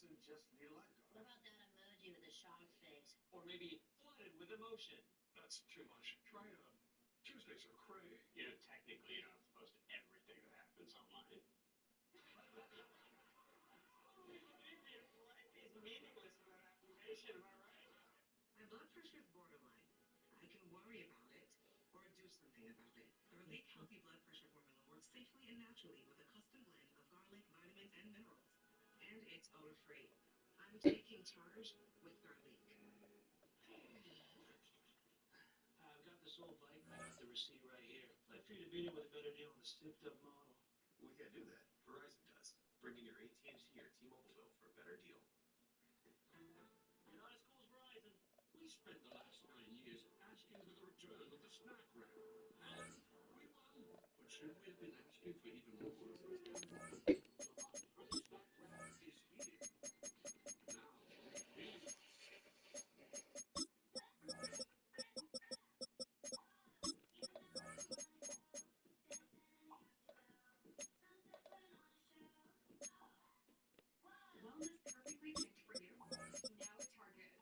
and just need a lifeguard. What about that emoji with the shocked face? Or maybe flooded with emotion. That's too much. Try Tuesdays are cray. You know, technically, you're not supposed to everything that happens online. Life is meaningless without affirmation, am I right? My blood pressure is borderline. I can worry about it or do something about it. The Relief Healthy Blood Pressure Formula works safely and naturally with a custom blend of garlic, vitamins, and minerals. And it's odor-free. I'm taking charge with garlic. I've got this old bike back, the receipt right here. I'd for you to beat it with a better deal on the souped-up model. We can't do that. Verizon does. Bringing your AT&T or T-Mobile bill for a better deal. You're not as cool as Verizon. We spent the last 9 years asking for the return of the snack wrap. And we won. But should we have been asking for even more? The snack wrap is here. Now, Wellness perfectly picked for you. Now at Target.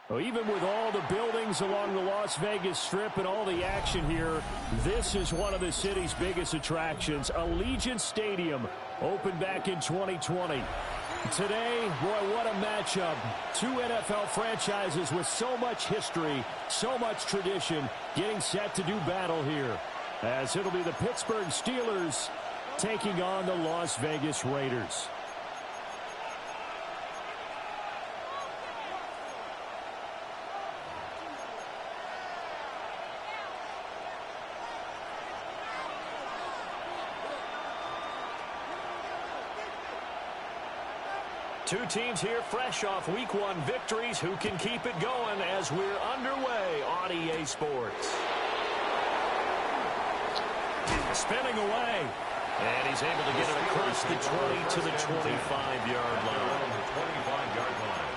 Well, even with all the buildings along the Las Vegas Strip and all the action here, this is one of the city's biggest attractions. Allegiant Stadium opened back in 2020. Today, boy, what a matchup. Two NFL franchises with so much history, so much tradition, getting set to do battle here. As it'll be the Pittsburgh Steelers taking on the Las Vegas Raiders. Two teams here fresh off Week 1 victories. Who can keep it going as we're underway on EA Sports? Spinning away. And he's able to get it across the 20 to the 25-yard line. 25-yard line.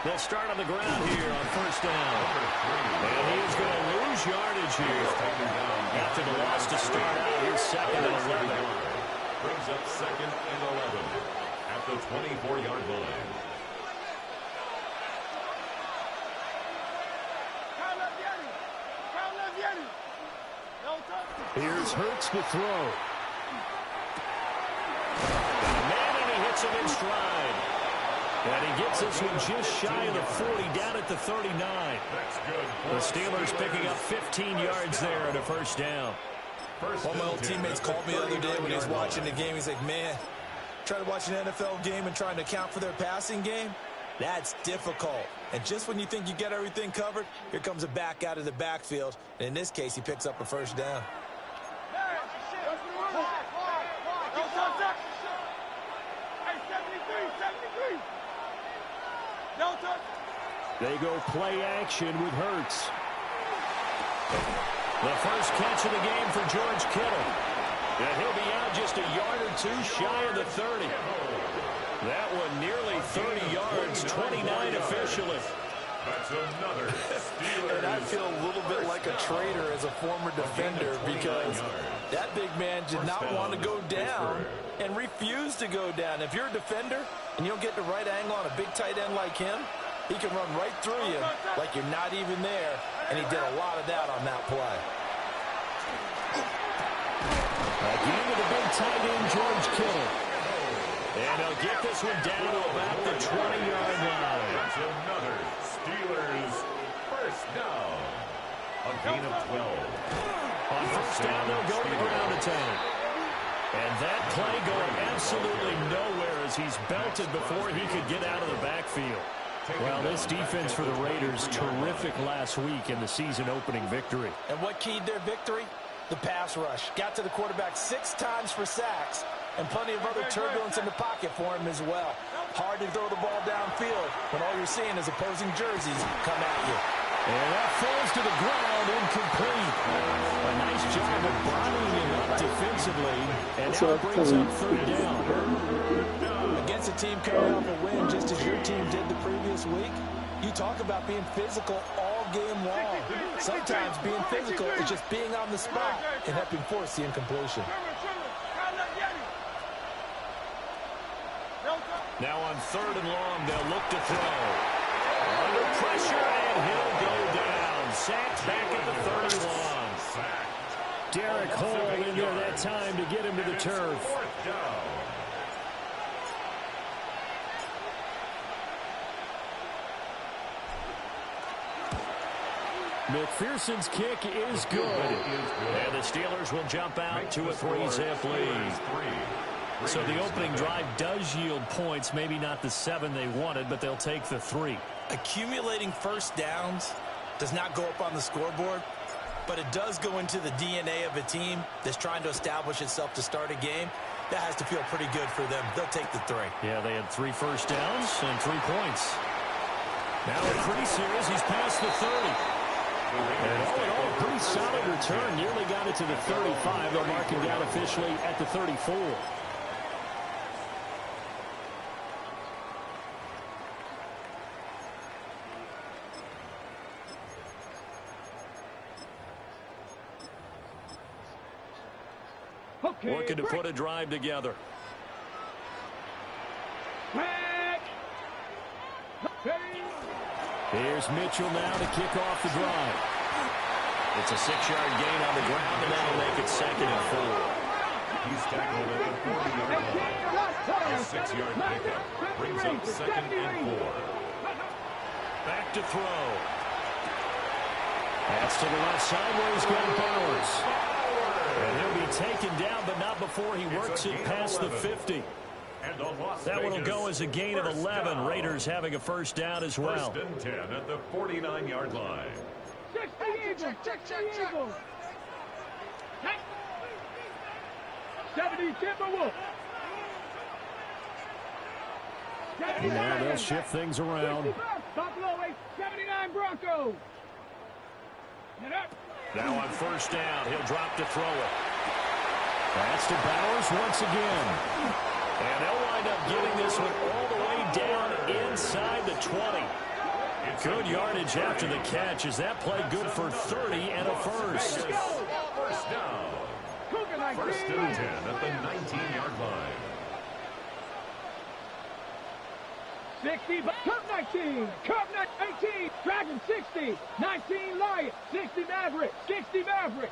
They'll start on the ground here on first down. And he is going to lose yardage here. After the loss to start out, here's second and 11. Brings up second and 11 at the 24-yard line. Here's Hurts to throw. Man, and he hits him in stride. And he gets this one just shy of the 40, down at the 39. The Steelers picking up 15 yards there at a first down. One of my old teammates called me the other day when he was watching the game. He's like, man, trying to watch an NFL game and trying to account for their passing game, that's difficult. And just when you think you get everything covered, here comes a back out of the backfield. And in this case, he picks up a first down. They go play action with Hurts. The first catch of the game for George Kittle. And he'll be out just a yard or two shy of the 30. That one nearly 30 yards, 29 officially. That's another Steelers. And I I feel a little bit like a traitor as a former defender because that big man did not want to go down and refused to go down. If you're a defender and you don't get the right angle on a big tight end like him, he can run right through you like you're not even there, and he did a lot of that on that play. Again with the big tight end, George Kittle. And they'll get this one down to about the 20-yard line. It's another Steelers first down. A gain of 12. On first down, they'll go to the ground attack. And that play going absolutely nowhere as he's belted before he could get out of the backfield. Well, this defense for the Raiders, terrific last week in the season-opening victory. And what keyed their victory? The pass rush. Got to the quarterback 6 times for sacks, and plenty of other turbulence in the pocket for him as well. Hard to throw the ball downfield when all you're seeing is opposing jerseys come at you. And that falls to the ground, incomplete. A nice job of bodying him up defensively, and now it brings up third down. Against a team coming off a win just as your team did the previous week, you talk about being physical all game long. Sometimes being physical is just being on the spot and helping force the incompletion. Now on third and long, they'll look to throw. Under pressure, and he'll go down. Sacked back at the 31. Derek Hall in there that time to get him to the turf. Fourth down. McPherson's kick is good. And the Steelers will jump out to a 3-zip lead. So the opening drive does yield points, maybe not the 7 they wanted, but they'll take the 3. Accumulating first downs does not go up on the scoreboard, but it does go into the DNA of a team that's trying to establish itself to start a game. That has to feel pretty good for them. They'll take the 3. Yeah, they had 3 first downs and 3 points. Now a crease here as he's past the 30. And all in all, a pretty solid return. Nearly got it to the 35. They'll mark him down officially at the 34. Looking to put a drive together. Here's Mitchell now to kick off the drive. It's a 6-yard gain on the ground, and that'll make it 2nd and 4. He's tackled at the 40-yard line. A 6-yard pickup brings up 2nd and 4. Back to throw. That's to the left side where he's got Bowers. And he'll be taken down, but not before he works it past the 50. That one will go as a gain of 11. Raiders having a first down as well. First and 10 at the 49-yard line. Check. 70 Timberwolves. Now they'll shift things around. Buffalo 79 Broncos. Now on first down, he'll drop to throw it. That's to Bowers once again. And they'll wind up getting this one all the way down inside the 20. Good yardage after the catch. Is that play good for 30 and a first? First down. First and 10 at the 19-yard line. 60, Cup 19, Cup 18, Dragon 60, 19 Lion, 60 Maverick, 60 Maverick.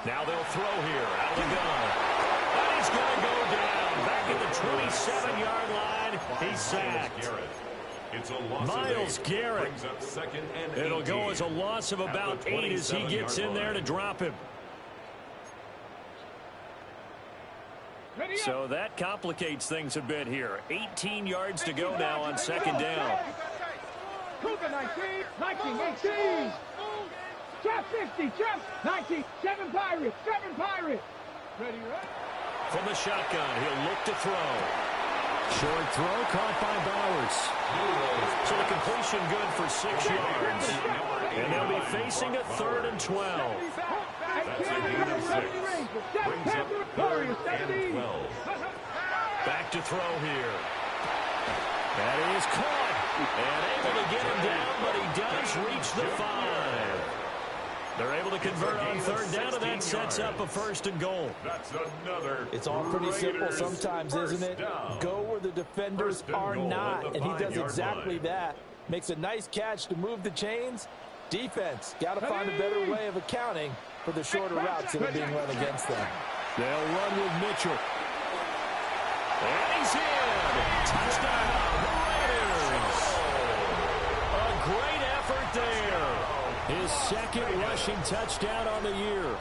Now they'll throw here, out of the gun. And he's going to go down, back at the 27-yard line. He's sacked. It's a loss Myles of 8. Garrett. Brings up 2nd and 18. It'll go as a loss of about 8 as he gets in there to drop him. So that complicates things a bit here. 18 yards to go now on 2nd down. Cougar 19, 18. Trap 60, trap 19, 7 Pirates, 7 Pirates. Ready, right? From the shotgun, he'll look to throw. Short throw caught by Bowers. So the completion good for 6 yards. And they'll be facing a 3rd and 12. That's a gain of 6. Brings up 3rd and 12. Back to throw here. That is caught. And able to get him down, but he does reach the 5. They're able to convert on third down, and that sets up a 1st and goal. That's another. It's all pretty simple Raiders sometimes, isn't it? down. Go where the defenders are not, and he does exactly that. Makes a nice catch to move the chains. Defense, got to find a better way of accounting for the shorter routes that are being run against them. They'll run with Mitchell. And he's in. Touchdown, Raiders. A great effort there. His 2nd rushing touchdown on the year.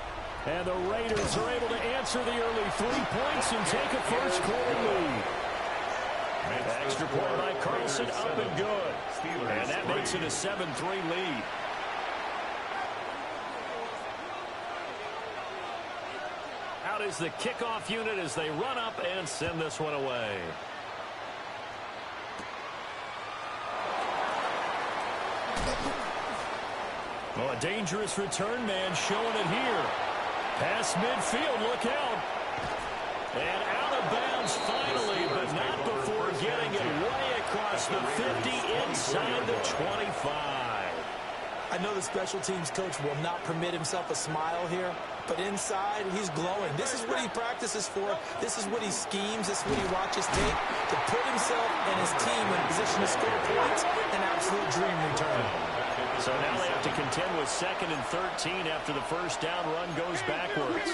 And the Raiders are able to answer the early 3 points and take a first quarter lead. Extra point by Carlson, up and good. And that makes it a 7-3 lead. Out is the kickoff unit as they run up and send this one away. Well, a dangerous return man showing it here. Past midfield, look out. And out of bounds finally, but not before getting it way across the 50 inside the 25. I know the special teams coach will not permit himself a smile here, but inside, he's glowing. This is what he practices for. This is what he schemes. This is what he watches tape to put himself and his team in position to score points. An absolute dream return. So now they have to contend with 2nd and 13 after the first down run goes backwards.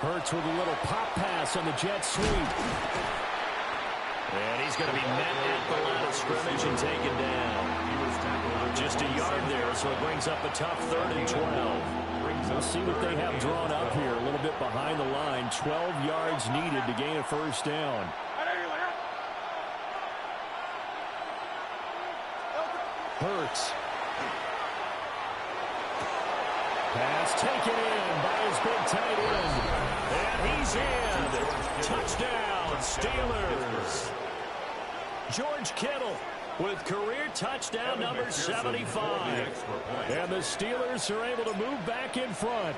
Hurts with a little pop pass on the jet sweep. And he's going to be met at the line of scrimmage and taken down. Just a yard there, so it brings up a tough 3rd and 12. We'll see what they have drawn up here. A little bit behind the line. 12 yards needed to gain a first down. Hurts. Pass taken in by his big tight end. And he's in. Touchdown, Steelers. George Kittle with career touchdown number 75. And the Steelers are able to move back in front.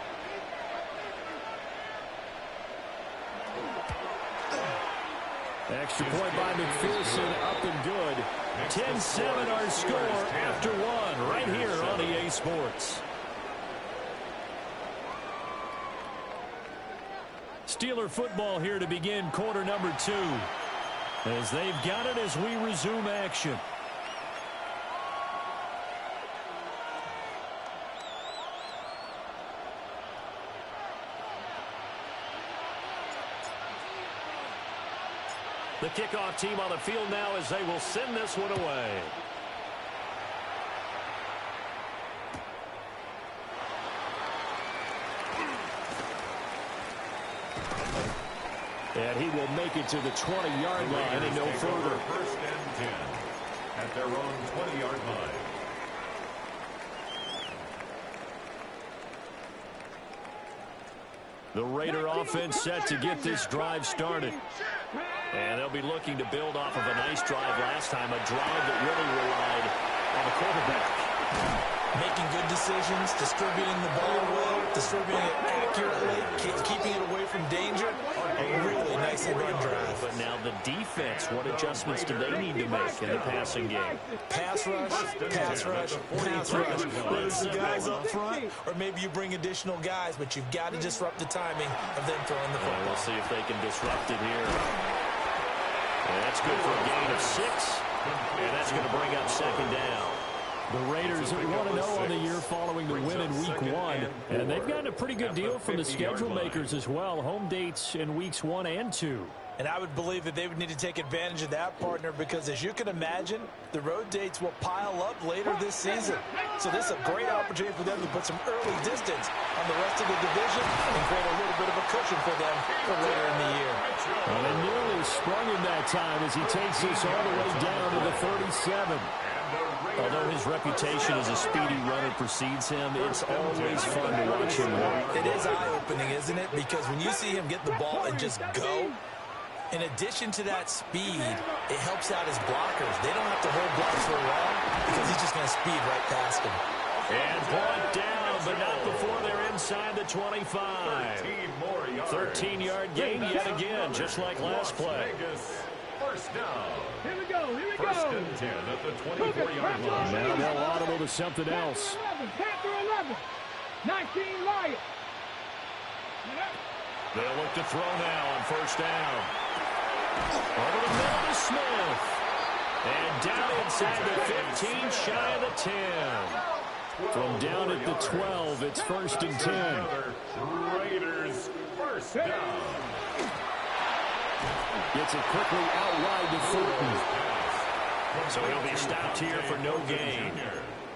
Extra point by McPherson, up and good. 10-7 our score after one right here on EA Sports. Steeler football here to begin quarter number 2. As they've got it as we resume action. The kickoff team on the field now as they will send this one away. And he will make it to the 20-yard line and no further. 1st and 10 at their own 20-yard line. The Raider offense set to get this drive started. And they'll be looking to build off of a nice drive last time, a drive that really relied on the quarterback. Making good decisions, distributing the ball well, distributing it accurately, keeping it away from danger. A really nicely run drive. But now the defense, what adjustments do they need to make in the passing game? Pass rush, pass rush, pass rush. Whether it's the guys up front or maybe you bring additional guys, but you've got to disrupt the timing of them throwing the football. We'll see if they can disrupt it here. And that's good for a gain of 6. And that's going to bring up 2nd down. The Raiders are 1-0 on the year following the win in Week 1. And they've gotten a pretty good deal from the schedule makers as well. Home dates in Weeks 1 and 2. And I would believe that they would need to take advantage of that, partner, because as you can imagine, the road dates will pile up later this season. So this is a great opportunity for them to put some early distance on the rest of the division and create a little bit of a cushion for them for later in the year. Well, they nearly sprung him that time as he takes this all the way down to the 37. Although his reputation as a speedy runner precedes him, it's always fun to watch him work. It is eye-opening, isn't it? Because when you see him get the ball and just go, in addition to that speed, it helps out his blockers. They don't have to hold blocks for long because he's just going to speed right past him. And brought down but not before they're inside the 25. 13-yard gain yet again, just like last play. First down. Here we go. First and 10 at the 24-yard line. Now they'll audible to something else. Panther 11. 19 Lions. They'll look to throw now on first down. Over the middle to Smith. And down inside the 15, shy of the 10. From down at the 12, it's first and 10. Raiders first down. Gets it quickly out wide to Fulton. So he'll be stopped here for no gain.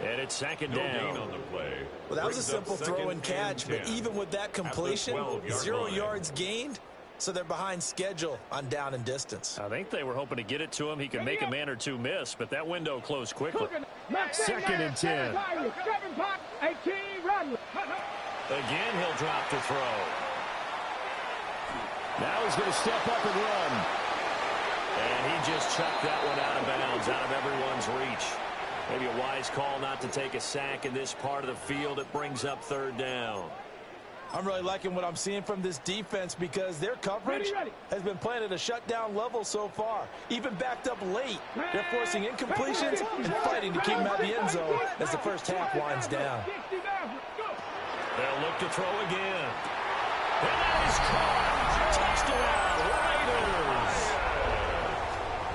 And it's second down. On the play. Well, that was a simple throw and catch, but even with that completion, 0 yards gained, so they're behind schedule on down and distance. I think they were hoping to get it to him. He could make a man or two miss, but that window closed quickly. Second and 10. Again, he'll drop to throw. Now he's going to step up and run. And he just chucked that one out of bounds, out of everyone's reach. Maybe a wise call not to take a sack in this part of the field. It brings up third down. I'm really liking what I'm seeing from this defense because their coverage has been playing at a shutdown level so far. Even backed up late, they're forcing incompletions and fighting to keep them out of the end zone as the first half winds down. They'll look to throw again. And that is caught. Touchdown, Raiders.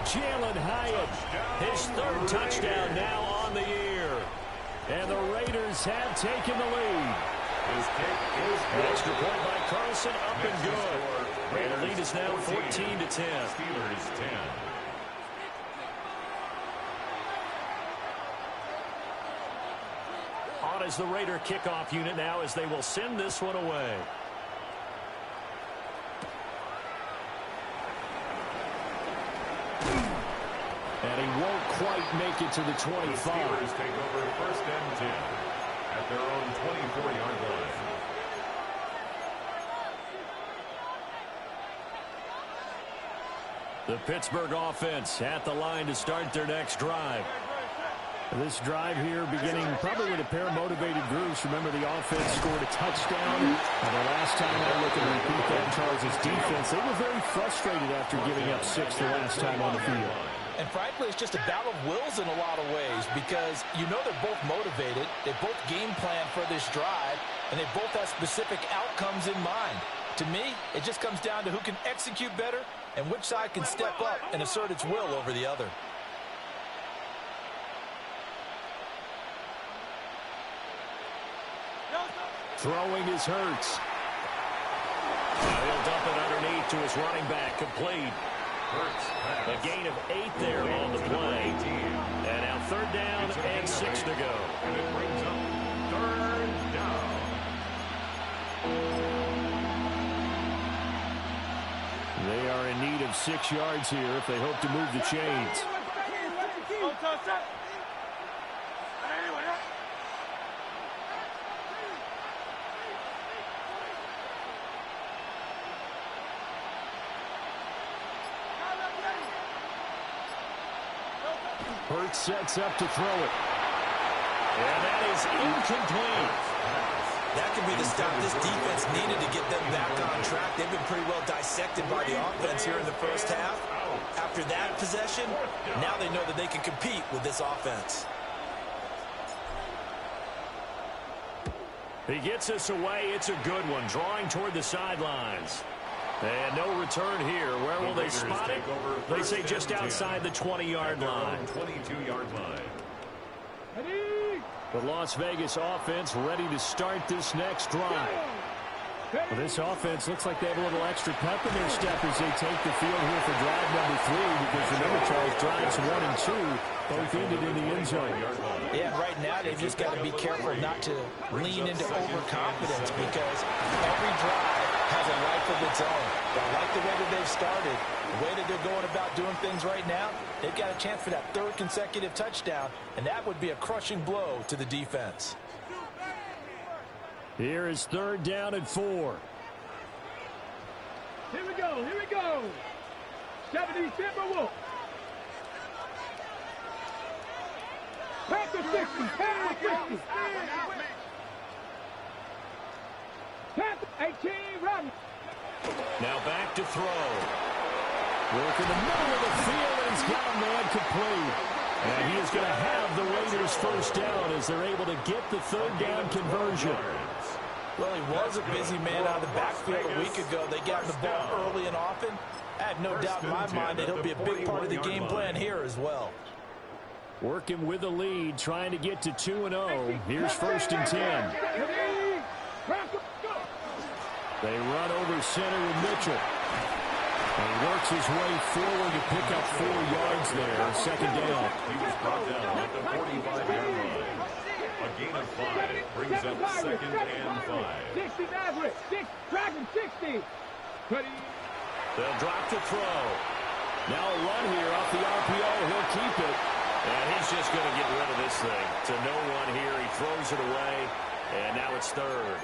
Jalen Hyatt, his third touchdown now on the year. And the Raiders have taken the lead. Extra point by Carlson, up and good. And the lead is now 14-10. Steelers 10. On is the Raider kickoff unit now as they will send this one away. And he won't quite make it to the 25. The Steelers take over first and 10 at their own 24-yard line. The Pittsburgh offense at the line to start their next drive. This drive here beginning probably with a pair of motivated groups. Remember, the offense scored a touchdown. And the last time I looked at repeat that, Charles' defense, they were very frustrated after giving up 6 the last time on the field. And frankly, it's just a battle of wills in a lot of ways because you know they're both motivated, they both game plan for this drive, and they both have specific outcomes in mind. To me, it just comes down to who can execute better and which side can step up and assert its will over the other. Throwing is Hurts. He'll dump it underneath to his running back, complete. A gain of 8 there on the play. And now third down and 6 to go. And it brings up third down. They are in need of 6 yards here if they hope to move the chains. Hurts sets up to throw it. And that is incomplete. That could be the stop this defense needed to get them back on track. They've been pretty well dissected by the offense here in the first half. After that possession, now they know that they can compete with this offense. He gets us away. It's a good one. Drawing toward the sidelines. And no return here. Where will they spot it? They say just outside the 20-yard line. 22-yard line. The Las Vegas offense ready to start this next drive. Well, this offense looks like they have a little extra pep in their step as they take the field here for drive number 3. Because remember, Charles, drives 1 and 2 both ended in the end zone. Yeah, right now they've just got to be careful not to lean into overconfidence because every drive has a life of its own. But I like the way that they've started, the way that they're going about doing things right now. They've got a chance for that 3rd consecutive touchdown, and that would be a crushing blow to the defense. Here is third down and 4. Here we go. 70 Timberwolves. Panther 60. 18, run. Now back to throw. Work in the middle of the field, and he's got a man complete. And he is going to have the Raiders first down as they're able to get the third down conversion. Well, he was a busy man out of the backfield a week ago. They got the ball early and often. I have no doubt in my mind that he'll be a big part of the game plan here as well. Working with the lead, trying to get to 2-0. Here's 1st and 10. They run over center with Mitchell. And he works his way forward to pick up 4 yards there. Second down. He was brought down at the 45-yard line. A gain of 5 brings up 2nd and 5. 60 Maverick. Dragon 60. They'll drop the throw. Now a run here off the RPO. He'll keep it. And he's just going to get rid of this thing. To no one here. He throws it away. And now it's 3rd.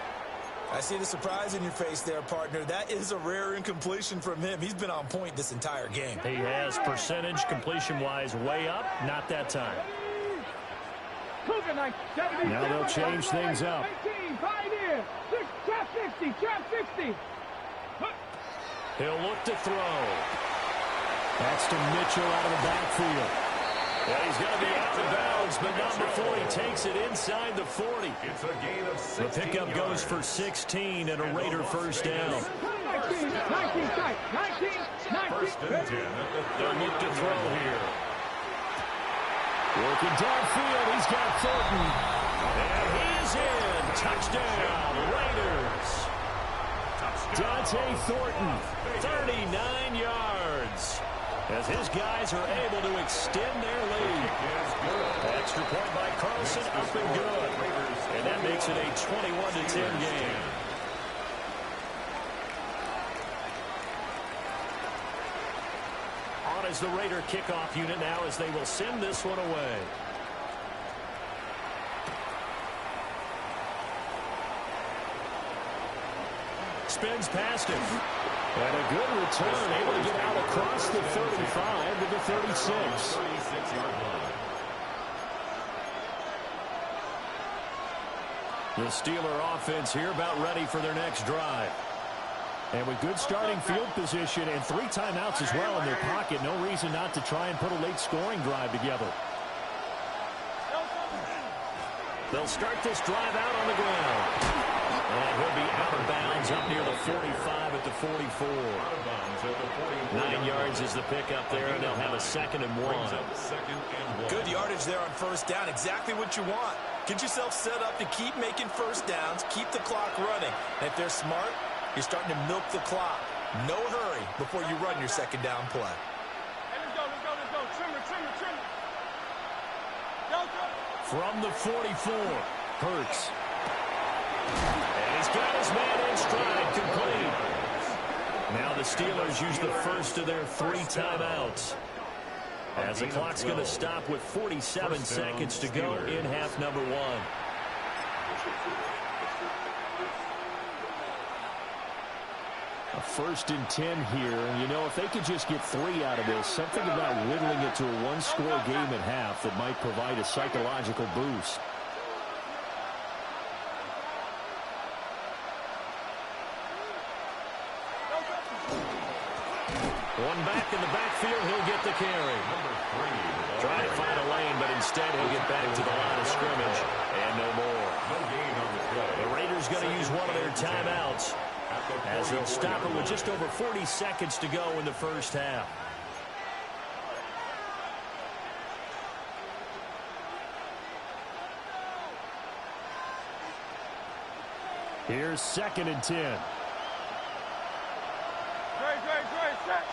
I see the surprise in your face there, partner. That is a rare incompletion from him. He's been on point this entire game. He has percentage completion-wise way up. Not that time. Now they'll change things up. 18, 5 in. Trap 60, trap 60. He'll look to throw. That's to Mitchell out of the backfield. Yeah, he's going to be out of bounds, but not before he takes it inside the 40. It's a gain of 16 The pickup goes yards. for 16 and a Raider first down. 19, 19, 19. 1st and 10. They'll look to throw here. Working downfield, he's got Thornton. And he's in. Touchdown, Raiders. Dante Thornton, 39 yards. As his guys are able to extend their lead. Extra point by Carlson, up and good. And that makes it a 21-10 game. On as the Raider kickoff unit now as they will send this one away. Spins past him. And a good return, able to get out across the 35 to the 36. 36-yard line. The Steeler offense here about ready for their next drive. And with good starting field position and 3 timeouts as well in their pocket, no reason not to try and put a late scoring drive together. They'll start this drive out on the ground. And he'll be out of bounds up near the 45 at the 44. 9 yards is the pickup there, and they'll have a 2nd and 1. Good yardage there on first down. Exactly what you want. Get yourself set up to keep making first downs, keep the clock running. And if they're smart, you're starting to milk the clock. No hurry before you run your 2nd down play. Hey, let's go. Trimmer. From the 44, Hurts. And he's got his man in stride, complete. Now the Steelers use the first of their 3 timeouts. As the clock's going to stop with 47 seconds to go in half number 1. A 1st and 10 here. And, you know, if they could just get 3 out of this, something about whittling it to a 1-score game at half that might provide a psychological boost. One back in the backfield, he'll get the carry. Trying to find a lane, but instead he'll get back to the line of scrimmage. And no more. The Raiders going to use one of their timeouts as they'll stop it with just over 40 seconds to go in the first half. Here's 2nd and 10. Set.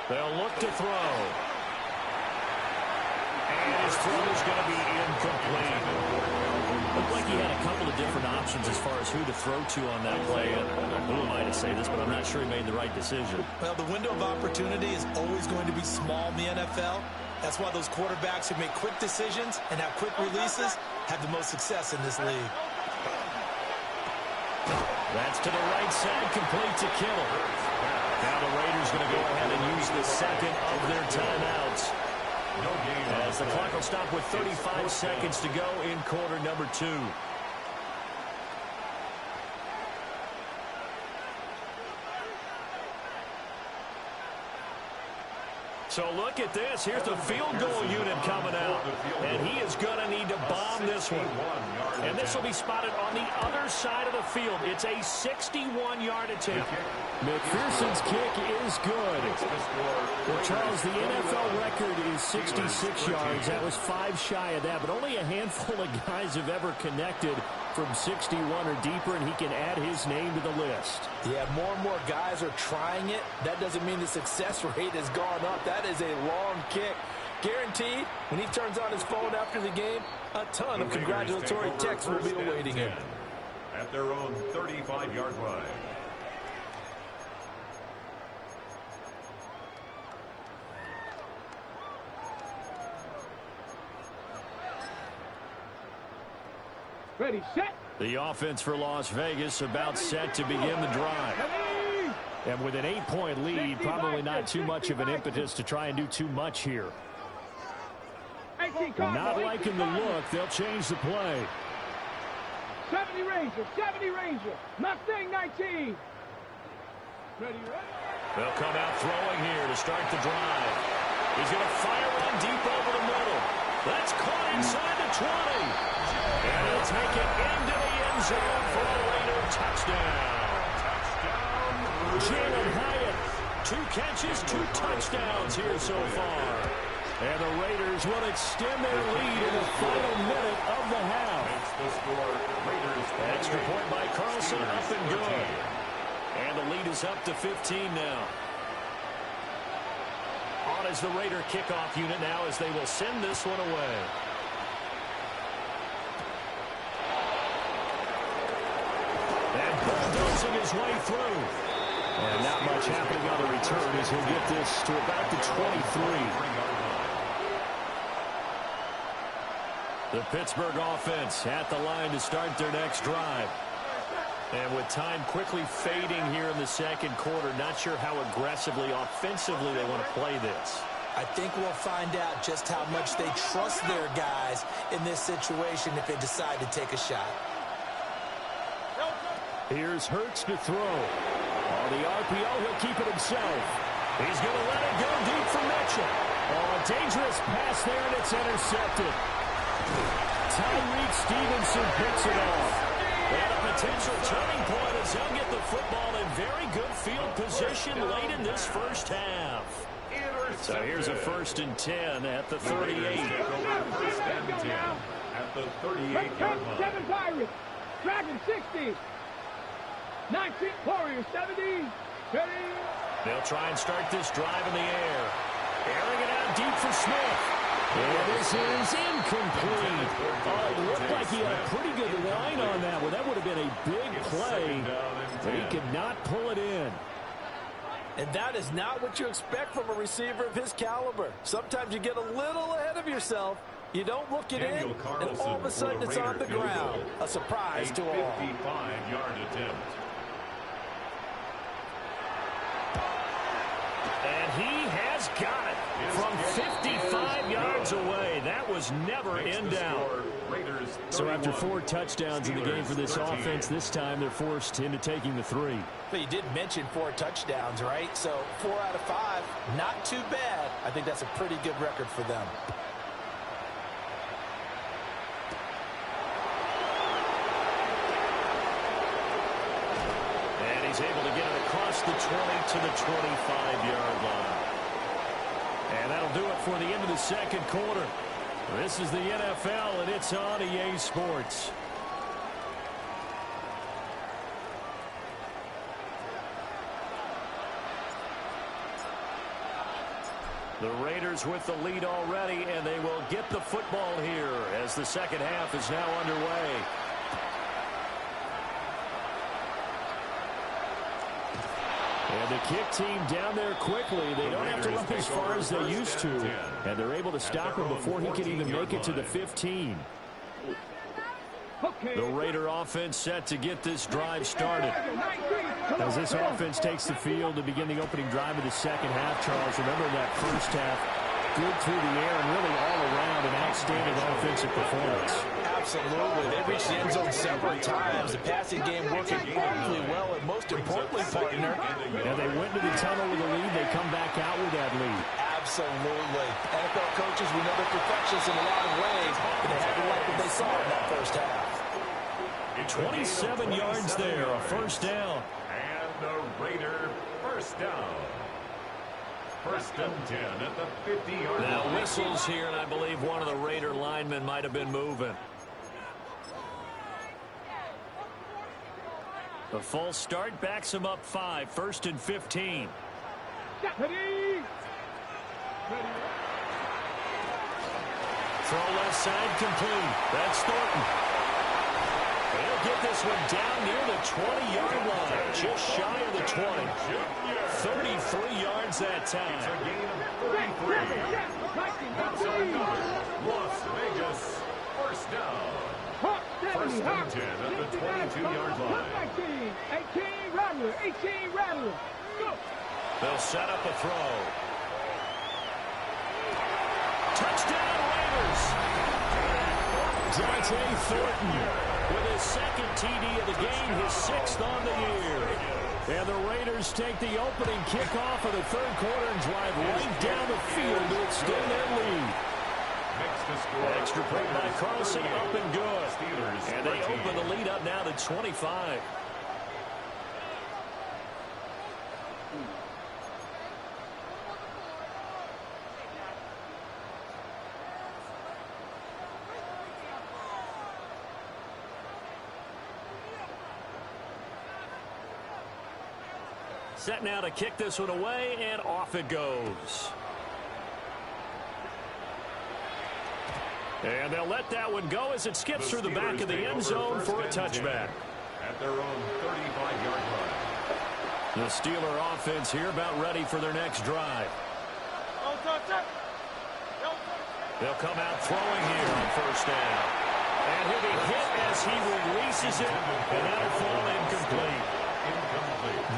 They'll look to throw. And his throw is going to be incomplete. Looked like he had a couple of different options as far as who to throw to on that play. Who am I to say this, but I'm not sure he made the right decision. Well, the window of opportunity is always going to be small in the NFL. That's why those quarterbacks who make quick decisions and have quick releases have the most success in this league. That's to the right side, complete to Kittle. Now the Raiders going to go ahead and use the second of their timeouts. As the clock will stop with 35 seconds to go in quarter number 2. So look at this. Here's the field goal unit coming out. And he is going to need to bomb this one. And this will be spotted on the other side of the field. It's a 61-yard attempt. McPherson's kick is good. Well, Charles, the NFL record is 66 yards. That was 5 shy of that. But only a handful of guys have ever connected from 61 or deeper, and he can add his name to the list. Yeah, more and more guys are trying it. That doesn't mean the success rate has gone up. That is a long kick. Guaranteed, when he turns on his phone after the game, a ton of congratulatory texts will be awaiting him. At their own 35-yard line. Ready, set. The offense for Las Vegas about set to begin the drive. And with an 8-point lead, probably not too much of an impetus to try and do too much here. Not liking the look. They'll change the play. 70 Ranger, 70 Ranger. Mustang 19. Ready. They'll come out throwing here to start the drive. He's going to fire one deep over the middle. That's caught inside the 20. And he'll take it into the end zone for a Raider touchdown. Jalen Hyatt, 2 catches, 2 touchdowns here so far. And the Raiders will extend their lead in the final minute of the half. Extra point by Carlson, up and good. And the lead is up to 15 now. On is the Raider kickoff unit now as they will send this one away. And bulldozing his way through. And not much happening on the return as he'll get this to about the 23. The Pittsburgh offense at the line to start their next drive. And with time quickly fading here in the second quarter, not sure how aggressively, offensively they want to play this. I think we'll find out just how much they trust their guys in this situation if they decide to take a shot. Here's Hurts to throw. On the RPO, he'll keep it himself. He's going to let it go deep for Mitchell. Oh, a dangerous pass there, and it's intercepted. Tyreek Stevenson picks it off. And a potential turning point as he'll get the football in very good field position late in this first half. So here's a 1st and 10 at the 38. First and 10 at the 38-yard line. 7 Pirates. Dragon 60. 19 Warriors 70. Ready. They'll try and start this drive in the air. Airing it out deep for Smith. And this is incomplete. Oh, it looked like he had a pretty good line on that one. That would have been a big play, but he could not pull it in. And that is not what you expect from a receiver of his caliber. Sometimes you get a little ahead of yourself. You don't look it in, and all of a sudden it's on the ground. A surprise to all. 55-yard attempt. And he has got it from 55 yards away. That was never in doubt. So after 4 touchdowns in the game for this offense, this time they're forced into taking the 3. But you did mention 4 touchdowns, right? So 4 out of 5, not too bad. I think that's a pretty good record for them. And he's able to get it across the 20 to the 25-yard line. And that'll do it for the end of the second quarter. This is the NFL, and it's on EA Sports. The Raiders with the lead already, and they will get the football here as the second half is now underway. And the kick team down there quickly. They don't have to run as far as they used to. And they're able to stop him before he can even make it to the 15. The Raider offense set to get this drive started. As this offense takes the field to begin the opening drive of the second half, Charles, remember that first half, good through the air and really all around an outstanding offensive performance. Absolutely. They reached the end zone several times. The passing game working awfully well, and most importantly, partner. And they went to the tunnel with a lead. They come back out with that lead. Absolutely. NFL coaches, we know they're perfectionists in a lot of ways, but they had to like what they saw in that first half. 27 yards there, a first down. And the Raider first down. First and 10 at the 50-yard line. Now whistles here, and I believe one of the Raider linemen might have been moving. The false start backs him up 5, first and 15. Throw left side complete. That's Thornton. They'll get this one down near the 20-yard line, just shy of the 20. 33 yards that time. It's a gain of 33. That's another Las Vegas first down. First and 10 at the 22-yard line. 18 Rattler, 18 Rattler. Go. They'll set up a throw. Touchdown Raiders. Dante Thornton with his second TD of the game, his 6th on the year. And the Raiders take the opening kickoff of the third quarter and drive right down the field to extend their lead. Extra point by Carlson, up and good. And they open the lead up now to 25. Set now to kick this one away, and off it goes. And they'll let that one go as it skips through the back of the end zone for a touchback. At their own 35-yard line. The Steeler offense here about ready for their next drive. They'll come out throwing here on first down. And he'll be hit as he releases it, and that'll fall incomplete.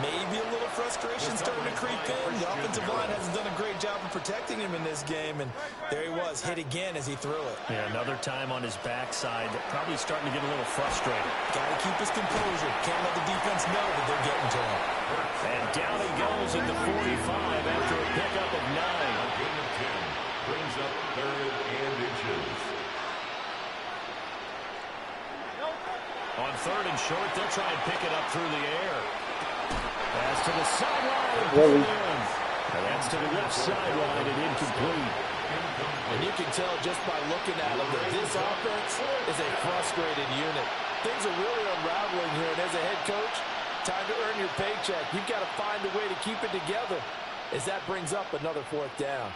Maybe a little frustration starting to creep in. The offensive line hasn't done a great job of protecting him in this game, and there he was, hit again as he threw it. Yeah, another time on his backside, probably starting to get a little frustrated. Got to keep his composure. Can't let the defense know that they're getting to him. And down he goes at the 45 after a pickup of 9. A gain of 10 brings up 3rd and inches. On 3rd and short, they'll try and pick it up through the air. Pass to the sideline. And that's to the left sideline and incomplete. And you can tell just by looking at them that this offense is a frustrated unit. Things are really unraveling here, and as a head coach, time to earn your paycheck. You've got to find a way to keep it together as that brings up another 4th down.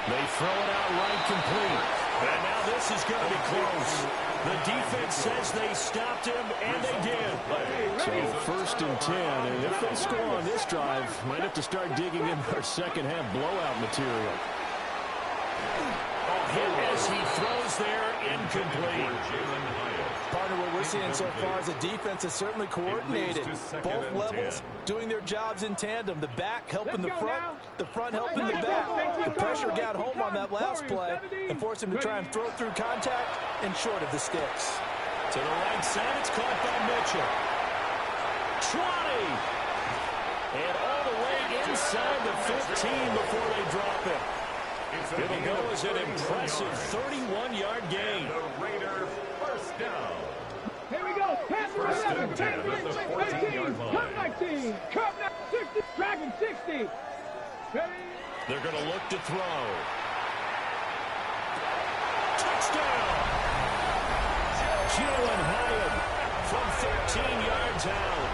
They throw it out right complete. And now this is going to be close. The defense says they stopped him, and they did. So 1st and 10, and if they score on this drive, might have to start digging in our second half blowout material. Hit as he throws there, incomplete. Partner, what we're seeing so far is the defense is certainly coordinated. Both levels doing their jobs in tandem. The back helping the front helping the back. The pressure got home on that last play and forced him to try and throw through contact and short of the sticks. To the right side, it's caught by Mitchell. 20! And all the way inside the 15 before they drop it. It'll go as an impressive 31-yard gain. The Raider first down. Here we go. Pass for 11. 10 at the 14-yard line. Curve 19. Curve 60. Dragon 60. Ready? They're going to look to throw. Touchdown! Jalen Hyatt from 13 yards out.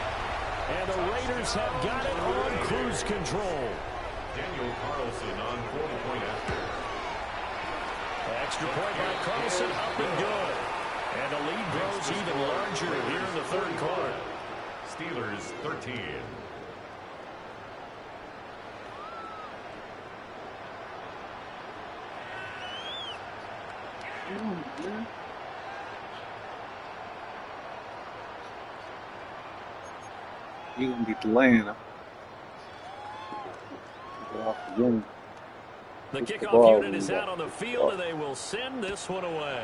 And the Raiders have got it on cruise control. Daniel Carlson on 40-point after. Extra point by Carlson, up and good. And the lead grows even larger here in the third quarter. Steelers 13. You're going to be delaying them. The kickoff unit is out on the field, and they will send this one away.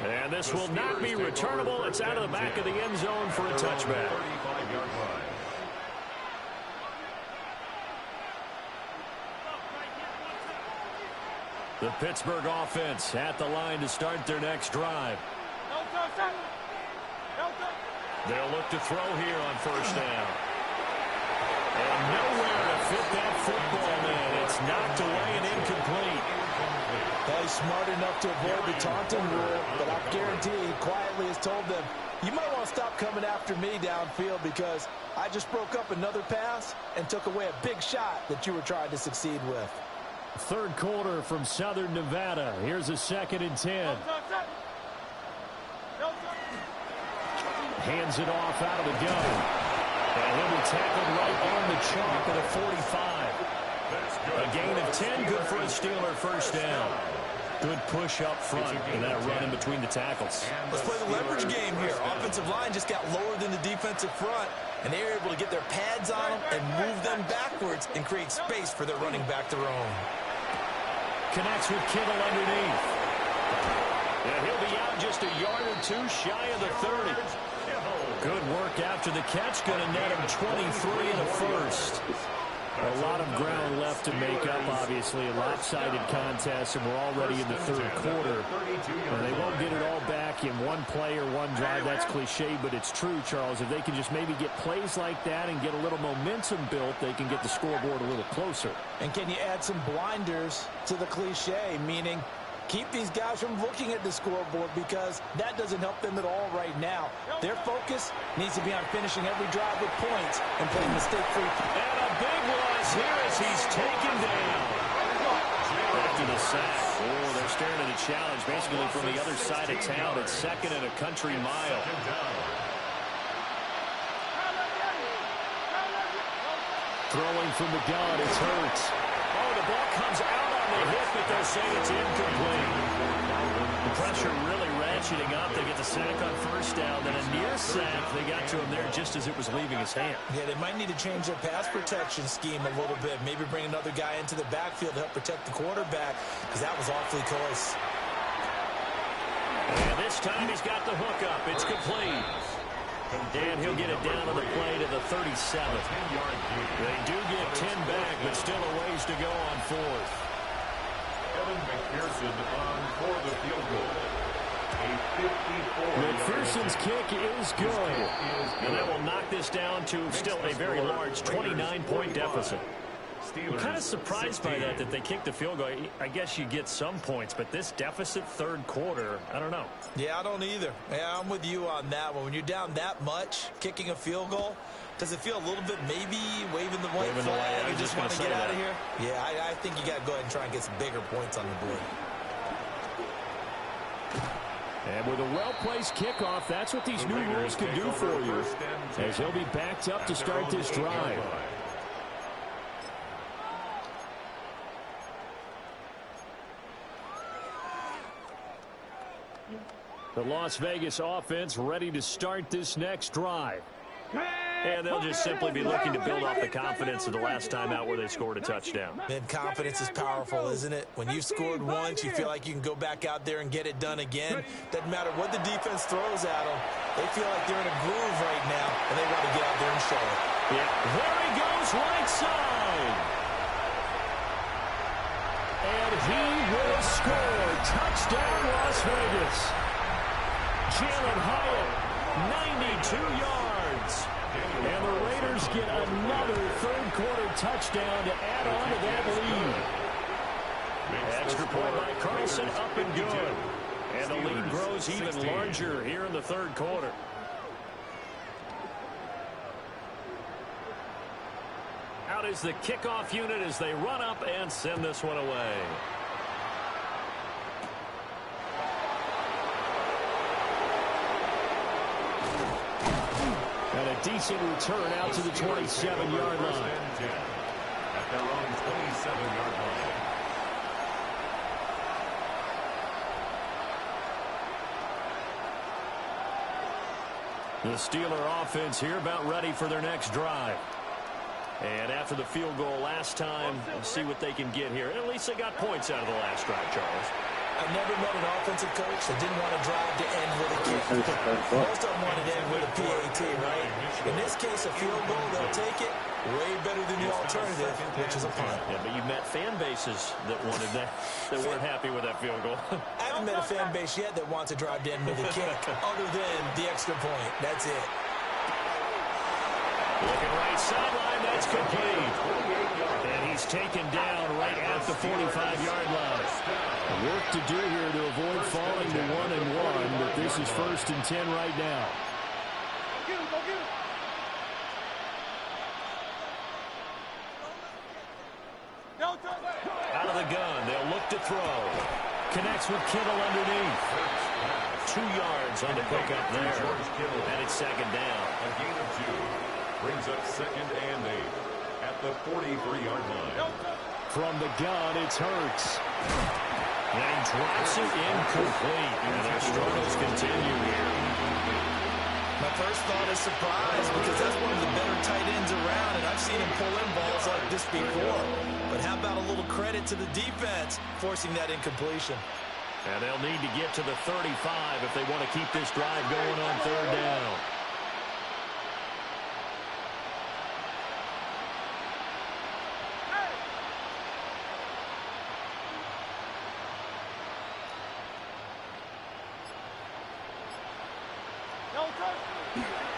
And this will not be returnable. It's out of the back of the end zone for a touchback. 35-yard line. The Pittsburgh offense at the line to start their next drive. They'll look to throw here on first down. And nowhere to fit that football in. It's knocked away and incomplete. Well, he's smart enough to avoid the taunting rule, but I guarantee he quietly has told them, you might want to stop coming after me downfield because I just broke up another pass and took away a big shot that you were trying to succeed with. Third quarter from Southern Nevada. Here's a 2nd and 10. Hands it off out of the gun. And he'll be tackled right on the chalk at a 45. A gain of 10, good for a Steeler first down. Good push up front and that run in between the tackles. Let's play the leverage game here. Offensive line just got lower than the defensive front, and they were able to get their pads on them and move them backwards and create space for their running back to roam. Connects with Kittle underneath. And he'll be out just a yard or two shy of the 30. Good work after the catch. Going to net him 23 and a first. A lot of ground left to make up, obviously. A lopsided contest, and we're already in the third quarter. And they won't get it all back in one play or one drive. That's cliche, but it's true, Charles. If they can just maybe get plays like that and get a little momentum built, they can get the scoreboard a little closer. And can you add some blinders to the cliche, meaning keep these guys from looking at the scoreboard because that doesn't help them at all right now. Their focus needs to be on finishing every drive with points and playing mistake-free. And a big loss here as he's taken down. After the sack. Oh, they're staring at a challenge basically from the other side of town. It's 2nd and a country mile. Throwing from the gun, it's Hurts. Oh, the ball comes out on the hit, but they'll say it's incomplete. The pressure really ratcheting up. They get the sack on first down, then a near sack. They got to him there just as it was leaving his hand. Yeah, they might need to change their pass protection scheme a little bit. Maybe bring another guy into the backfield to help protect the quarterback because that was awfully close. And this time he's got the hook up. It's complete. And he'll get it down on the play to the 37. They do get 10 back, but still a ways to go on fourth. Evan McPherson on for the field goal. McPherson's kick is good. And that will knock this down to still a very large 29-point deficit. I'm kind of surprised by that they kicked the field goal. I guess you get some points, but this deficit third quarter, I don't know. Yeah, I don't either. Yeah, I'm with you on that one. When you're down that much, kicking a field goal, does it feel a little bit maybe waving the white flag and just want to get out of here? Yeah, I think you got to go ahead and try and get some bigger points on the board. And with a well-placed kickoff, that's what these new rules can do for you, as he'll be backed up to start this drive. The Las Vegas offense ready to start this next drive. And they'll just simply be looking to build off the confidence of the last time out where they scored a touchdown. Man, confidence is powerful, isn't it? When you've scored once, you feel like you can go back out there and get it done again. Doesn't matter what the defense throws at them. They feel like they're in a groove right now, and they want to get out there and show it. Yeah, there he goes, right side. And he will score. Touchdown, Las Vegas. Jalen Hyatt, 92 yards. And the Raiders get another third quarter touchdown to add on to that lead. Extra point by Carlson, up and good. And the lead grows even larger here in the third quarter. out is the kickoff unit as they run up and send this one away. And a decent return out to the 27-yard line. At their own 27-yard line. The Steeler offense here about ready for their next drive. And after the field goal last time, we'll see what they can get here. At least they got points out of the last drive, Charles. I've never met an offensive coach that didn't want to drive to end with a kick. Most of them wanted to end with a PAT, right? In this case, a field goal, they'll take it. Way better than the alternative, which is a punt. Yeah, but you've met fan bases that wanted that weren't happy with that field goal. I haven't met a fan base yet that wants to drive to end with a kick, other than the extra point. That's it. Looking right sideline, that's complete. And he's taken down right at the 45-yard line. Work to do here to avoid falling to 1-1, but this is 1st and 10 right now. Out of the gun, they'll look to throw. Connects with Kittle underneath. 2 yards on the pickup there. And it's 2nd down. A gain of 2. Brings up 2nd and 8 at the 43-yard line. From the gun, it's Hurts. And he drops it incomplete. And their struggles continue here. My first thought is surprise because that's one of the better tight ends around, and I've seen him pull in balls like this before. But how about a little credit to the defense forcing that incompletion? And they'll need to get to the 35 if they want to keep this drive going on 3rd down.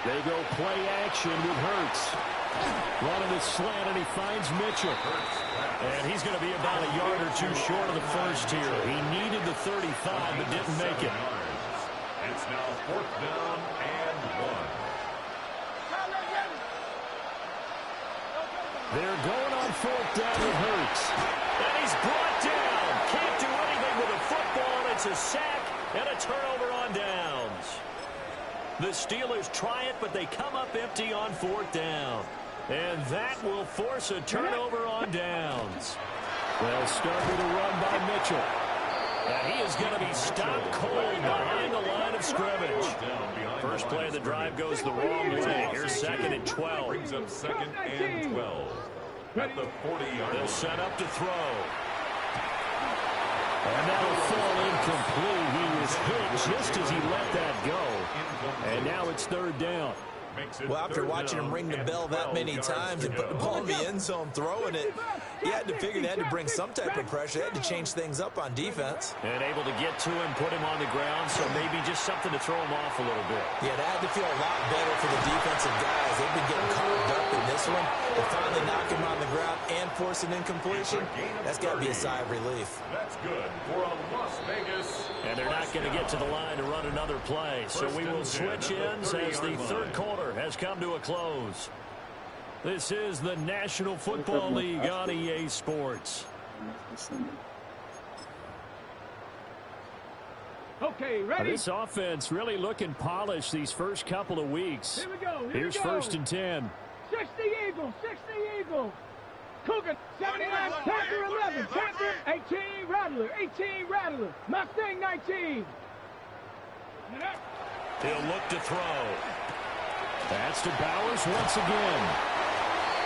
They go play action with Hurts. Running a slant, and he finds Mitchell. And he's going to be about a yard or 2 short of the first here. He needed the 35, but didn't make it. It's now 4th down and 1. They're going on 4th down with Hurts. And he's brought down. Can't do anything with a football. It's a sack and a turnover on downs. The Steelers try it, but they come up empty on 4th down. And that will force a turnover on downs. They'll start with a run by Mitchell. And he is going to be stopped cold behind the line of scrimmage. First play of the drive goes the wrong way. Here's 2nd and 12. Brings up 2nd and 12 at the 40-yard line. They'll set up to throw. And that'll fall incomplete. He was hit just as he let that go. And now it's 3rd down. Well, after watching him ring the bell that many times and put the ball in the end zone throwing it, you had to figure they had to bring some type of pressure. They had to change things up on defense. And able to get to him, put him on the ground, so maybe just something to throw him off a little bit. Yeah, that had to feel a lot better for the defensive guys. They've been getting carved up in this one. To finally knock him on the ground and force an incompletion, that's got to be a sigh of relief. That's good for a Las Vegas. And they're not going to get to the line to run another play. So we will switch ends as the 3rd quarter has come to a close. This is the National Football League on EA Sports. Okay, ready? This offense really looking polished these first couple of weeks. Here we go. Here's 1st and 10. 60 Eagles, 60 Eagles. Cougar, 79, Panther 11, Panther 18, Rattler, 18, Rattler. Mustang 19. He'll look to throw. That's to Bowers once again.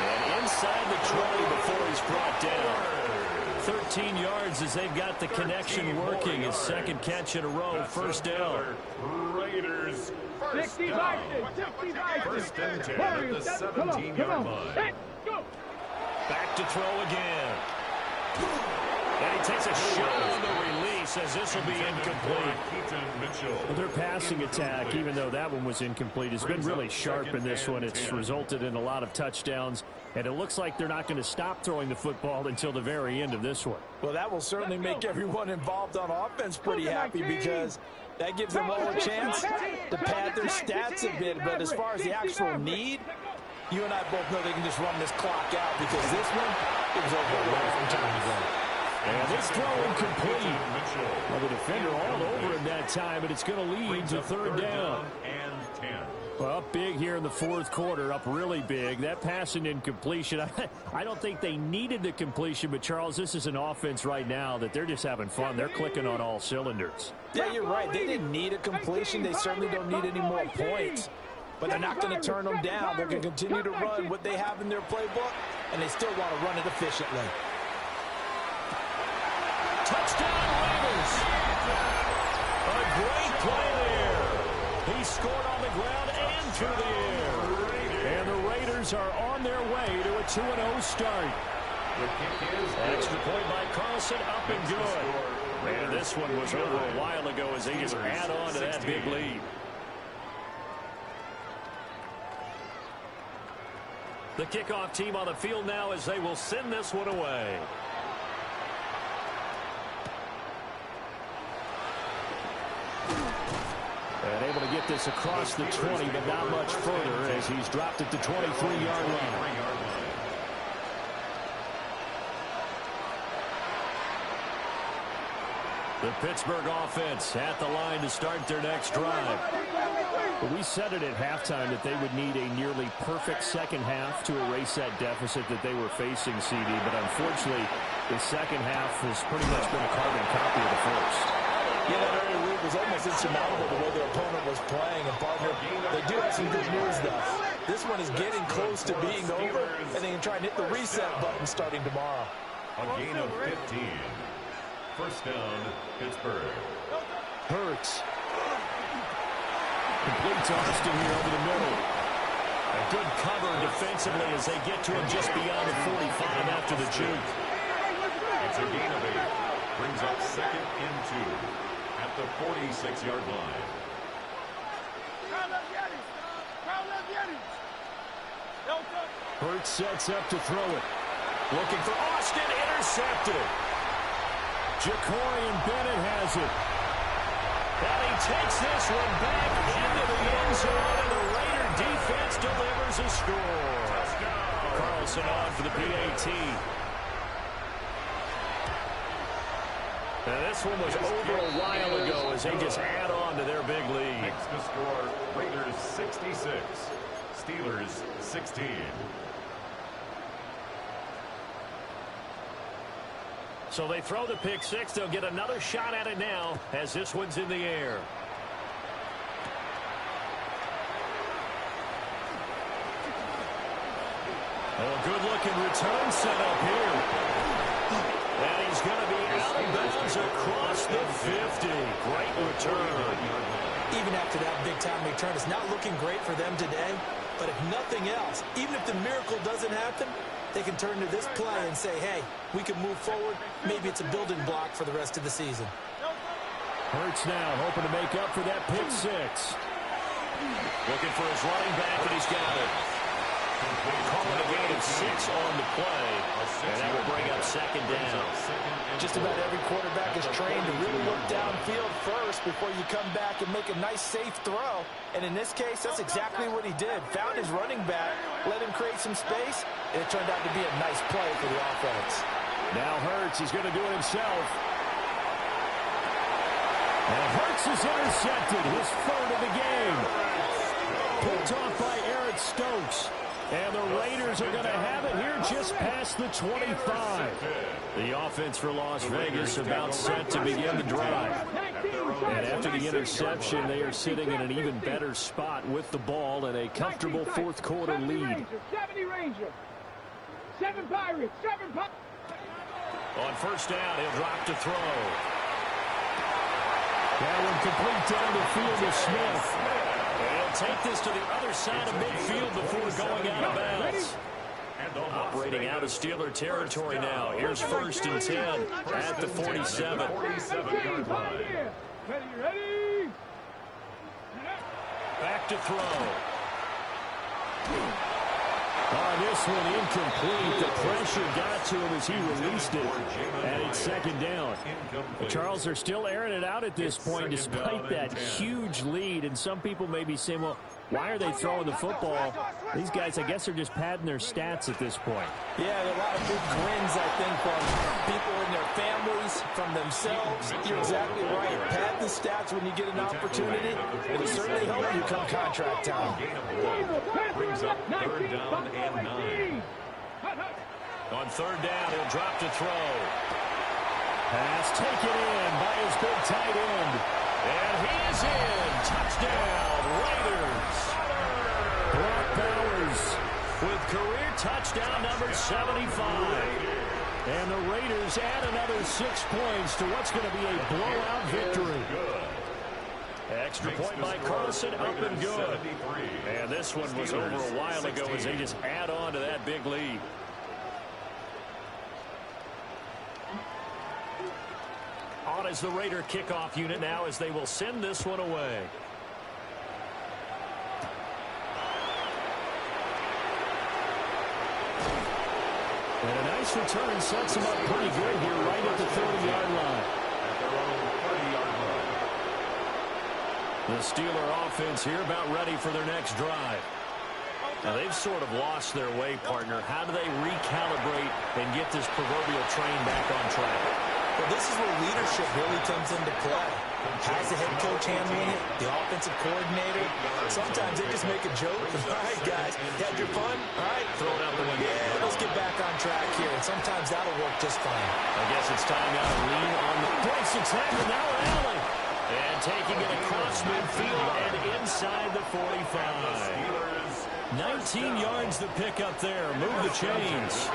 And inside the 20 before he's brought down. 13 yards as they've got the connection working. His 2nd catch in a row. 1st down. Raiders. 60 Vikings, 60 Vikings. 1st and 10 at the 17-yard line. Hey, go. Back to throw again. And he takes a shot on the release as this will be incomplete. Well, their passing attack, even though that one was incomplete, has been really sharp in this one. It's resulted in a lot of touchdowns, and it looks like they're not going to stop throwing the football until the very end of this one. Well, that will certainly make everyone involved on offense pretty happy because that gives them all a chance to pad their stats a bit. But as far as the actual need, You and I both know they can just run this clock out because this one, it was over a long time ago. And this throw incomplete. Well, the defender all over him that time, but it's going to lead to third down. And 10. Well, up big here in the fourth quarter, up really big. That pass and incompletion, I don't think they needed the completion, but, Charles, this is an offense right now that they're just having fun. They're clicking on all cylinders. Yeah, you're right. They didn't need a completion. They certainly don't need any more points. But they're not going to turn them down. They're going to continue to run what they have in their playbook, and they still want to run it efficiently. Touchdown, Raiders! A great play there. He scored on the ground and through the air. And the Raiders are on their way to a 2-0 start. Extra point by Carlson, up and good. And this one was over a while ago as they just add on to that big lead. The kickoff team on the field now as they will send this one away. And able to get this across the 20, but not much further as he's dropped at the 23-yard line. The Pittsburgh offense at the line to start their next drive. But we said it at halftime that they would need a nearly perfect second half to erase that deficit that they were facing, CD. But unfortunately, the second half has pretty much been a carbon copy of the first. Yeah, that early lead was almost insurmountable the way their opponent was playing. And, partner, they do have some good news, though. This one is getting close to being over, and they can try and hit the reset button starting tomorrow. A gain of 15. First down, Pittsburgh. Hurts. Complete to Austin here over the middle. A good cover defensively as they get to him just beyond the 45 after the juke. It's a gain of 8. Brings up second and 2 at the 46-yard line. Hurts sets up to throw it. Looking for Austin, intercepted. Ja'Cory Bennett has it. And he takes this one back into the end zone, and the Raider defense delivers a score. Carlson on for the PAT. And this one was over a while ago as they just add on to their big lead. Makes the score Raiders 66, Steelers 16. So they throw the pick six. They'll get another shot at it now as this one's in the air. A good-looking return set up here. And he's going to be out of bounds across the 50. Great return. Even after that big-time return, it's not looking great for them today. But if nothing else, even if the miracle doesn't happen, they can turn to this play and say, hey, we can move forward. Maybe it's a building block for the rest of the season. Hurts now hoping to make up for that pick six. Looking for his running back, and he's got it. Calling a gain of 6 on the play, and that will bring up second down. Just about every quarterback is trained to really look downfield first before you come back and make a nice, safe throw. And in this case, that's exactly what he did. Found his running back, let him create some space, and it turned out to be a nice play for the offense. Now Hurts, he's going to do it himself. And Hurts is intercepted, his third of the game. Picked off by Eric Stokes. And the Raiders are going to have it here just past the 25. The offense for Las Vegas about set to begin the drive. And after the interception, they are sitting in an even better spot with the ball and a comfortable fourth quarter lead. 70 Ranger. 7 Pirates. 7 Pirates. On first down, he'll drop to throw. That one complete down the field to Smith. He'll take this to the other side of midfield before going out of bounds. Operating out of Steeler territory now. Here's first and 10 at the 47. Ready. Back to throw. This one incomplete. The pressure got to him as he released it. And it's second down. The Charles are still airing it out at this point despite that huge lead. And some people may be saying, well, Why are they throwing the football? These guys, I guess, are just padding their stats at this point. Yeah, there are a lot of big grins, I think, from people in their families, from themselves. You're exactly right. Pad the stats when you get an opportunity. It'll certainly help you come contract time. Brings up third down and 9. On third down, he'll drop to throw. Pass taken in by his big tight end. And he is in. Touchdown, Raiders. Brock Bowers with career touchdown number 75. And the Raiders add another 6 points to what's going to be a blowout victory. Extra point by Carlson, up and good. And this one was over a while ago as they just add on to that big lead. On is the Raider kickoff unit now as they will send this one away. And a nice return sets him up pretty good here right at the 30-yard line. The Steeler offense here about ready for their next drive. Now, they've sort of lost their way, partner. How do they recalibrate and get this proverbial train back on track? Well, this is where leadership really comes into play. How's the head coach handling it? The offensive coordinator? Sometimes they just make a joke. All right, guys, you had your fun? All right, throw it out the window. Yeah, let's get back on track here. And sometimes that'll work just fine. I guess it's time now to lean on the breaks the tackle. Now Allen. And taking it across midfield and inside the 45. 19 yards to pick up there. Move the chains.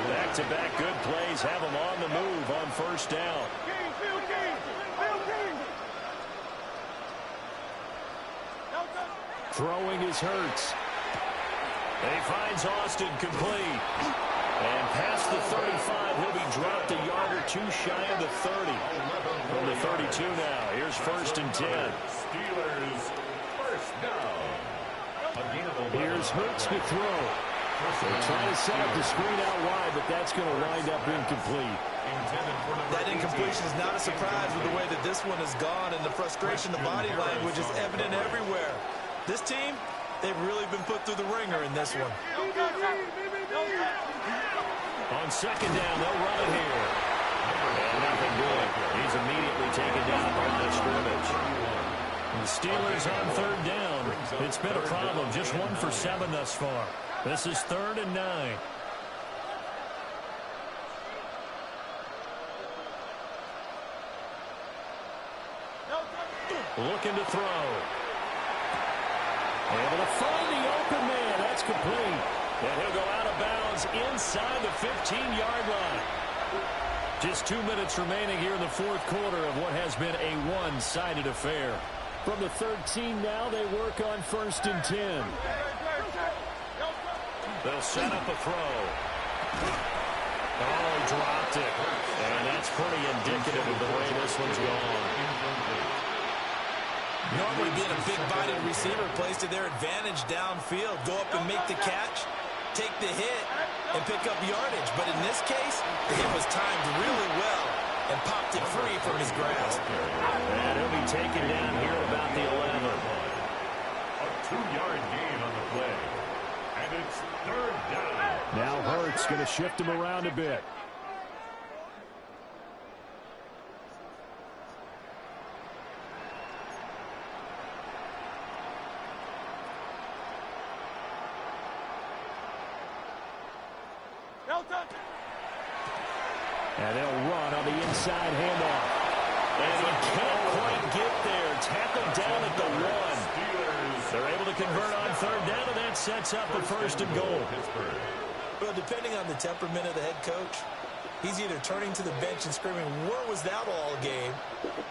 Back-to-back good plays have them on the move on first down. Throwing is Hurts. He finds Austin complete. And past the 35, he'll be dropped a yard or two shy of the 30. From the 32 now. Here's first and 10. Steelers first down. Here's Hurts to throw. They're trying to set up the screen out wide, but that's going to wind up incomplete. That incompletion is not a surprise with the way that this one has gone, and the frustration, the body language is evident everywhere. This team, they've really been put through the ringer in this one. On second down, they'll run it here. And nothing doing. He's immediately taken down by the scrimmage. The Steelers on third down. It's been a problem. Just 1 for 7 thus far. This is 3rd and 9. Looking to throw. Able to find the open man. That's complete. And he'll go out of bounds inside the 15-yard line. Just 2 minutes remaining here in the fourth quarter of what has been a one-sided affair. From the 13 now, they work on first and 10. They'll set up a throw. Oh, dropped it. And that's pretty indicative of the way this one's gone. Normally being a big-bodied receiver plays to their advantage downfield. Go up and make the catch, take the hit, and pick up yardage. But in this case, the hit was timed really well and popped it free from his grasp. And he'll be taken down here about the 11. A 2-yard gain on the play. And it's third down. Now Hurts going to shift him around a bit. And they'll run on the inside handoff. And he can't quite get there. Tackled down at the 1. They're able to convert on third down, and that sets up a first and goal. Well, depending on the temperament of the head coach, he's either turning to the bench and screaming, where was that all game?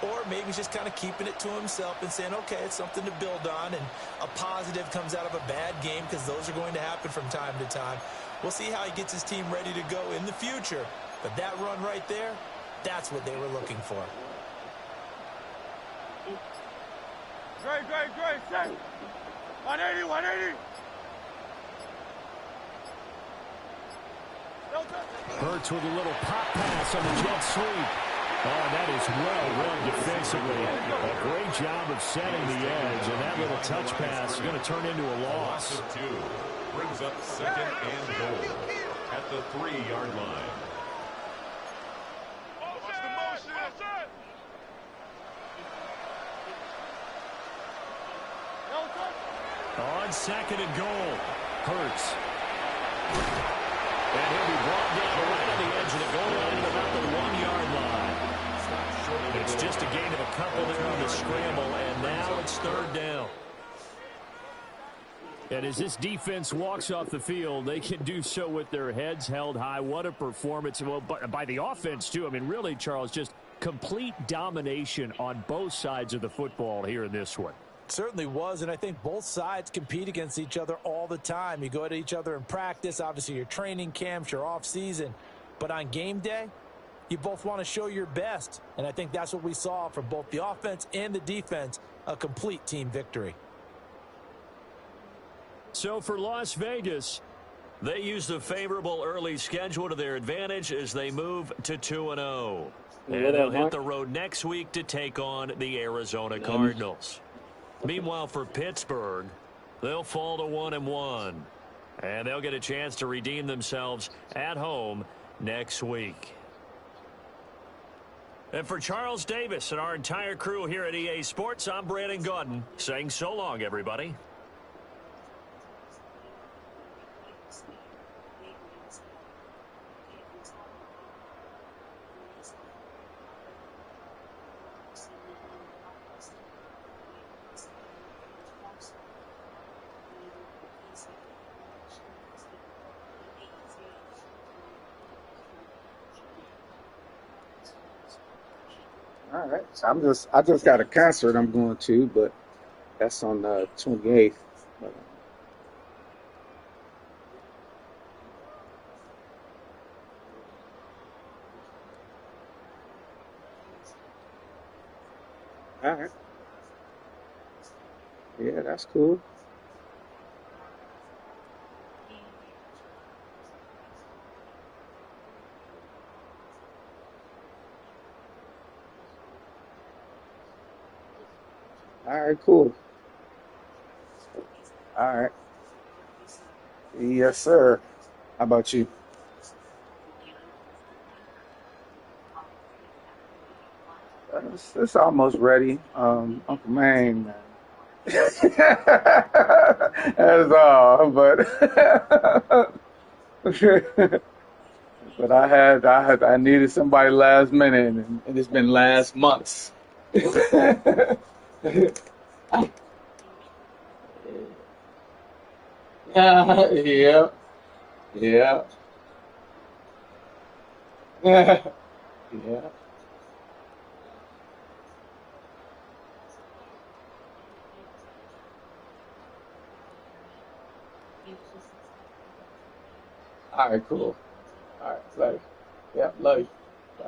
Or maybe he's just kind of keeping it to himself and saying, okay, it's something to build on, and a positive comes out of a bad game because those are going to happen from time to time. We'll see how he gets his team ready to go in the future. But that run right there, that's what they were looking for. Great, set. 180. Hurts with a little pop pass on the jet sweep. Oh, that is well read defensively. A great job of setting the edge, and that little touch pass is going to turn into a loss. Loss of 2. Brings up second and goal at the 3-yard line. On second and goal, Hurts. And he'll be brought down around the edge of the goal line at about the 1-yard line. It's just a gain of a couple there on the scramble, and now it's third down. And as this defense walks off the field, they can do so with their heads held high. What a performance. Well, by the offense, too. I mean, really, Charles, just complete domination on both sides of the football here in this one. Certainly was, and I think both sides compete against each other all the time. You go at each other in practice, obviously your training camps, your off-season. But on game day, you both want to show your best. And I think that's what we saw from both the offense and the defense, a complete team victory. So for Las Vegas, they use the favorable early schedule to their advantage as they move to 2-0. And they'll hit the road next week to take on the Arizona Cardinals. Meanwhile, for Pittsburgh, they'll fall to 1-1. And they'll get a chance to redeem themselves at home next week. And for Charles Davis and our entire crew here at EA Sports, I'm Brandon Gaudin saying so long, everybody. All right. So I just got a concert I'm going to, but that's on the 28th. All right. Yeah, that's cool. All right, cool. All right. Yes, sir. How about you? It's almost ready. Uncle Maine, man. That's all. But but I needed somebody last minute, and it's been last months. Yeah, yeah, yeah, yeah. All right, cool. All right, love you. Yeah, love you. Bye.